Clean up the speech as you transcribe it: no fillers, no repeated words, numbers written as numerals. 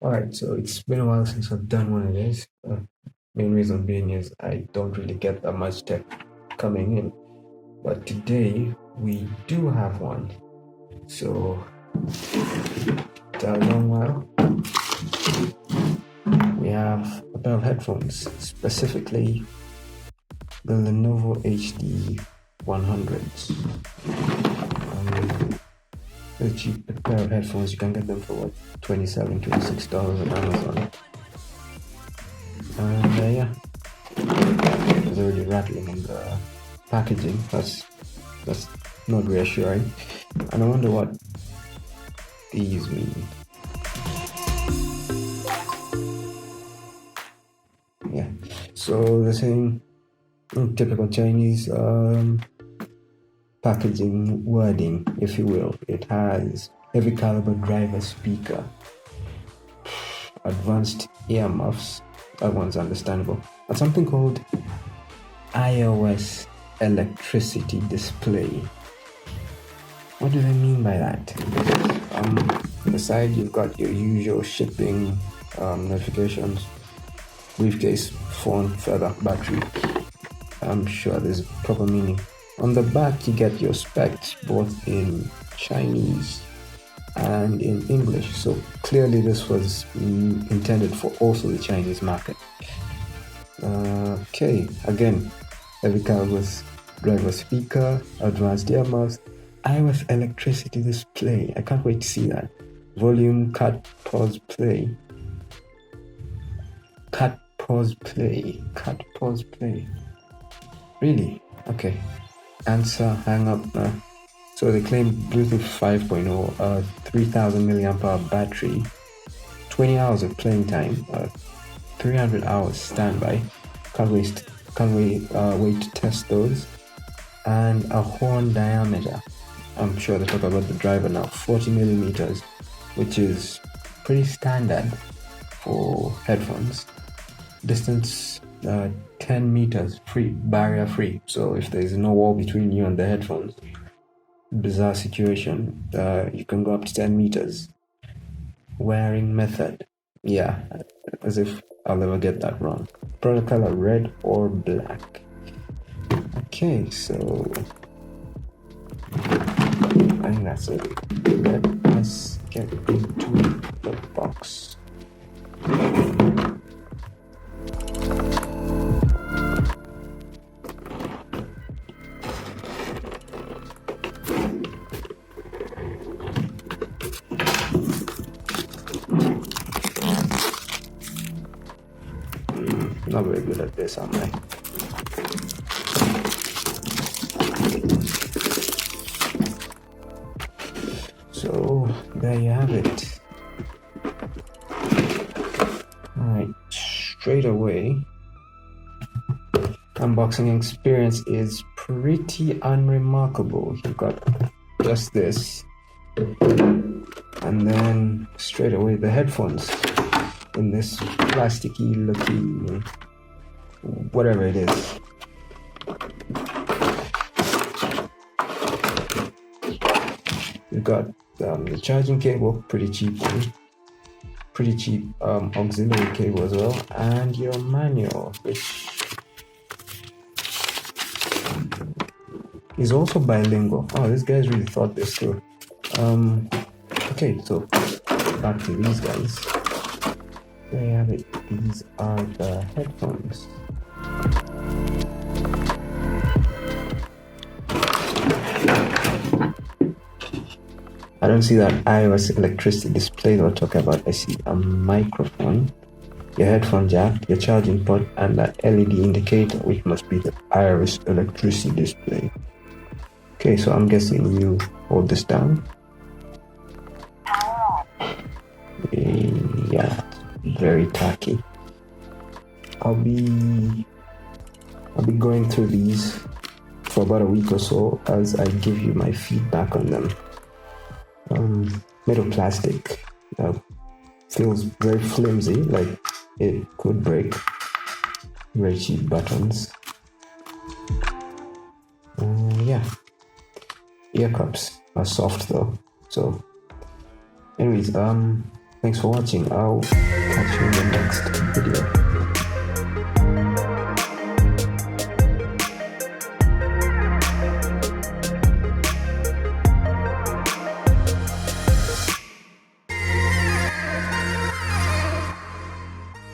Alright, so it's been a while since I've done one of these. Main reason being is I don't really get that much tech coming in. But today we do have one. So, a long while, we have a pair of headphones, specifically the Lenovo HD100s. Really cheap pair of headphones. You can get them for what, $27, $26 on Amazon. And yeah, it's already rattling in the packaging. That's not reassuring. And I wonder what these mean. Yeah, so the same typical Chinese packaging wording, if you will. It has heavy caliber driver speaker, advanced earmuffs, that one's understandable, and something called iOS electricity display. What do they mean by that? On the side you've got your usual shipping notifications, briefcase, phone, feather, battery. I'm sure there's proper meaning. On the back you get your specs both in Chinese and in English, so clearly this was intended for also the Chinese market. Okay, again, heavy caliber driver speaker, advanced earmuffs, iOS electricity display. I can't wait to see that. Volume, cut, pause, play. Cut, pause, play. Cut, pause, play. Really? Okay. Answer, hang up. So they claim Bluetooth 5.0, 3000 milliampere battery, 20 hours of playing time, 300 hours standby. Can't wait to test those. And a horn diameter. I'm sure they talk about the driver now. 40 millimeters, which is pretty standard for headphones. Distance 10 meters, barrier free. So if there's no wall between you and the headphones, bizarre situation, you can go up to 10 meters. Wearing method, yeah, as if I'll ever get that wrong. Product color, red or black. Okay, so I think that's it. Let's get into the box. Not very good at this, am I? So there you have it. Alright, straight away, unboxing experience is pretty unremarkable. You've got just this, and then straight away the headphones in this plasticky looking whatever it is. You've got the charging cable, pretty cheap auxiliary cable as well, and your manual, which is also bilingual. Oh, this guy's really thought this through. Okay, so back to these guys. There you have it. These are the headphones. I don't see that iOS electricity display they were talking about. I see a microphone, your headphone jack, your charging port, and that LED indicator, which must be the iOS electricity display. Okay, so I'm guessing you hold this down. Yeah, very tacky. I'll be going through these for about a week or so as I give you my feedback on them. Made of plastic, feels very flimsy, like it could break. Very cheap buttons. Yeah, ear cups are soft though. So anyways, Thanks for watching. I'll catch you in the next video.